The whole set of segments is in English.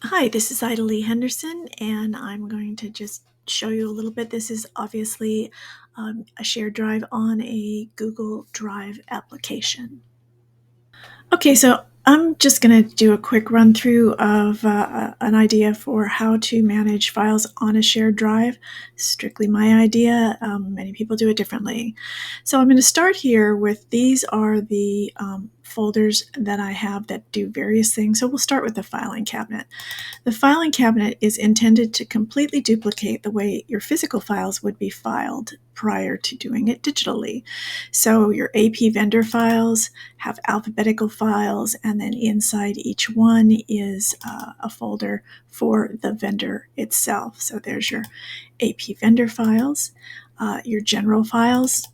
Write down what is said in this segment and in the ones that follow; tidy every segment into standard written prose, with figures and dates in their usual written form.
Hi, this is Ida Lee Henderson, and I'm going to just show you a little bit. This is obviously a shared drive on a Google Drive application. Okay, so I'm just going to do a quick run through of an idea for how to manage files on a shared drive. Strictly my idea. Many people do it differently. So I'm going to start here with these are the folders that I have that do various things. So we'll start with the filing cabinet. The filing cabinet is intended to completely duplicate the way your physical files would be filed prior to doing it digitally. So your AP vendor files have alphabetical files, and then inside each one is a folder for the vendor itself. So there's your AP vendor files, your general files,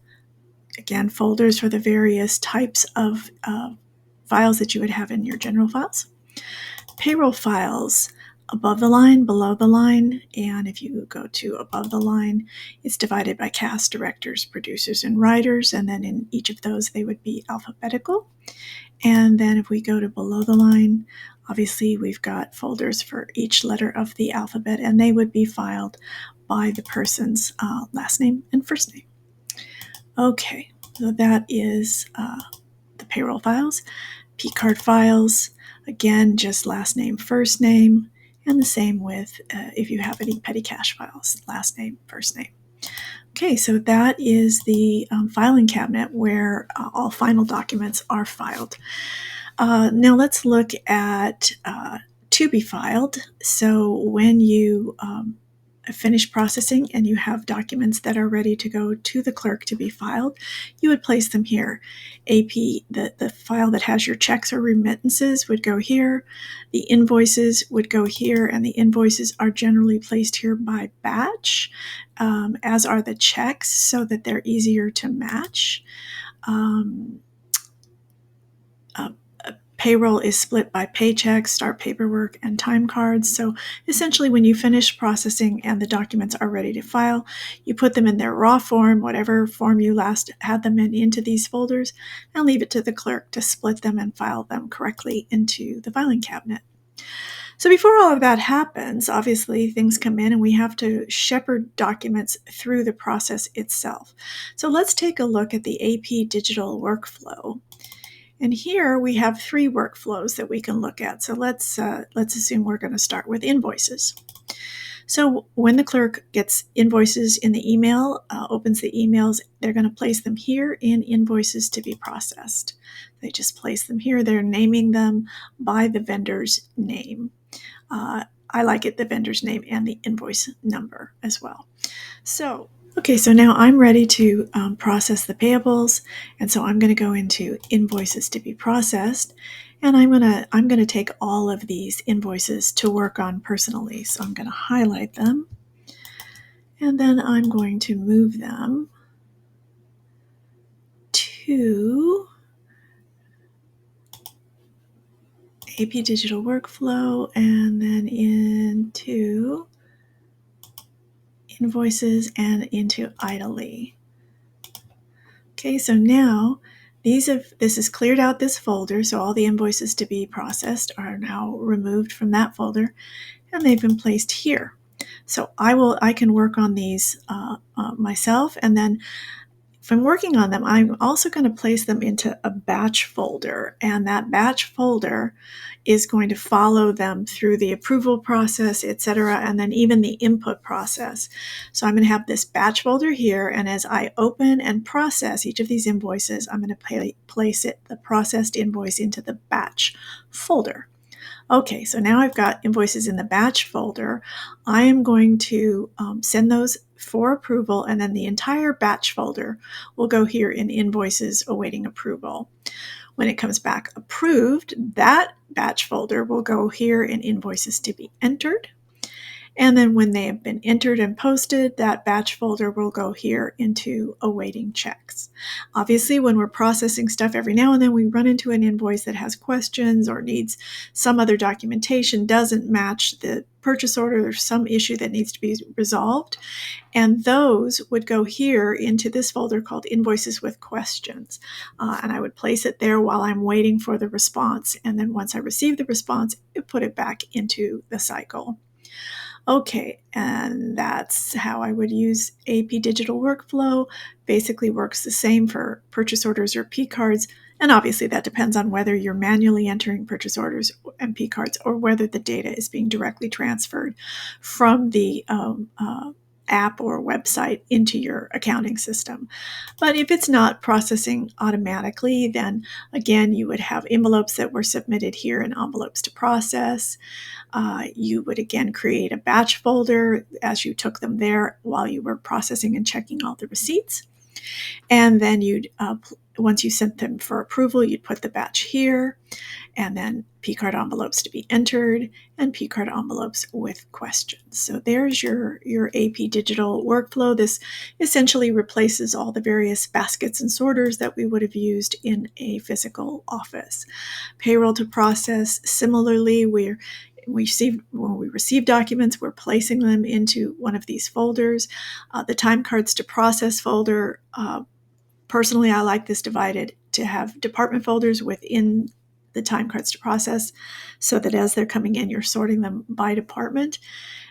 again, folders for the various types of files that you would have in your general files. Payroll files, above the line, below the line, and if you go to above the line, it's divided by cast, directors, producers, and writers, and then in each of those they would be alphabetical. And then if we go to below the line, obviously we've got folders for each letter of the alphabet, and they would be filed by the person's last name and first name. Okay, so that is the payroll files. P-card files, again, just last name, first name, and the same with if you have any petty cash files, last name, first name. Okay, so that is the filing cabinet where all final documents are filed. Now let's look at to be filed. So when you finish processing and you have documents that are ready to go to the clerk to be filed, you would place them here. AP, the file that has your checks or remittances would go here. The invoices would go here, and the invoices are generally placed here by batch, as are the checks, so that they're easier to match. Uh, Payroll is split by paychecks, start paperwork, and time cards. So essentially, when you finish processing and the documents are ready to file, you put them in their raw form, whatever form you last had them in, into these folders, and leave it to the clerk to split them and file them correctly into the filing cabinet. So before all of that happens, obviously things come in and we have to shepherd documents through the process itself. So let's take a look at the AP digital workflow. And here we have three workflows that we can look at. So let's assume we're going to start with invoices. So when the clerk gets invoices in the email, opens the emails, they're going to place them here in invoices to be processed. They just place them here. They're naming them by the vendor's name. I like it, the vendor's name and the invoice number as well. Okay, so now I'm ready to process the payables, and so I'm going to go into invoices to be processed, and I'm going to take all of these invoices to work on personally. So I'm going to highlight them, and then I'm going to move them to AP Digital Workflow, and then into invoices and into Ida Lee. Okay, so now this has cleared out this folder, so all the invoices to be processed are now removed from that folder, and they've been placed here. So I can work on these myself, and then if I'm working on them, I'm also going to place them into a batch folder, and that batch folder is going to follow them through the approval process, etc., and then even the input process. So I'm going to have this batch folder here, and as I open and process each of these invoices, I'm going to place the processed invoice into the batch folder. Okay, so now I've got invoices in the batch folder. I am going to send those for approval, and then the entire batch folder will go here in invoices awaiting approval. When it comes back approved, that batch folder will go here in invoices to be entered. And then when they have been entered and posted, that batch folder will go here into awaiting checks. Obviously, when we're processing stuff, every now and then we run into an invoice that has questions or needs some other documentation, doesn't match the purchase order, there's some issue that needs to be resolved. And those would go here into this folder called Invoices with Questions. And I would place it there while I'm waiting for the response. And then once I receive the response, I put it back into the cycle. Okay, and that's how I would use AP Digital Workflow. Basically works the same for purchase orders or P cards. And obviously that depends on whether you're manually entering purchase orders and P cards or whether the data is being directly transferred from the app or website into your accounting system. But if it's not processing automatically, then again, you would have envelopes that were submitted here and envelopes to process. You would again create a batch folder as you took them there while you were processing and checking all the receipts. And then you'd, once you sent them for approval, you'd put the batch here, and then P-card envelopes to be entered, and P-card envelopes with questions. So there's your AP Digital Workflow. This essentially replaces all the various baskets and sorters that we would have used in a physical office. Payroll to process, similarly, when we receive documents, we're placing them into one of these folders. The time cards to process folder, personally, I like this divided to have department folders within the time cards to process so that as they're coming in, you're sorting them by department.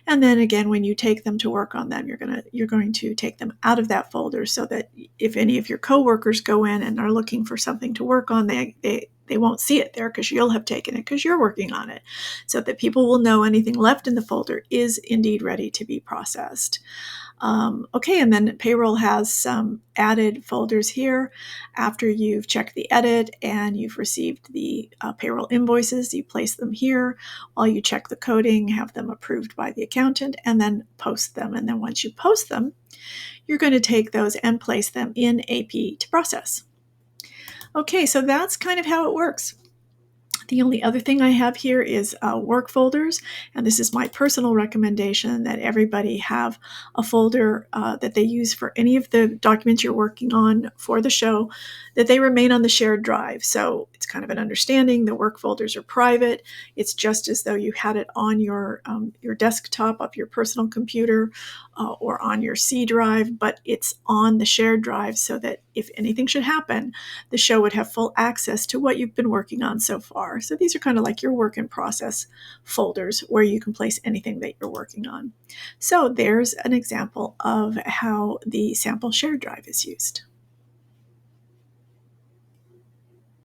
And then again, when you take them to work on them, you're going to take them out of that folder so that if any of your coworkers go in and are looking for something to work on, they won't see it there because you'll have taken it because you're working on it, so that people will know anything left in the folder is indeed ready to be processed. Okay, and then payroll has some added folders here. After you've checked the edit and you've received the payroll invoices, you place them here while you check the coding, have them approved by the accountant, and then post them. And then once you post them, you're going to take those and place them in AP to process. Okay, so that's kind of how it works. The only other thing I have here is work folders, and this is my personal recommendation that everybody have a folder that they use for any of the documents you're working on for the show, that they remain on the shared drive. So it's kind of an understanding the work folders are private. It's just as though you had it on your desktop of your personal computer or on your C drive, but it's on the shared drive so that if anything should happen, the show would have full access to what you've been working on so far. So these are kind of like your work in process folders where you can place anything that you're working on. So there's an example of how the sample shared drive is used.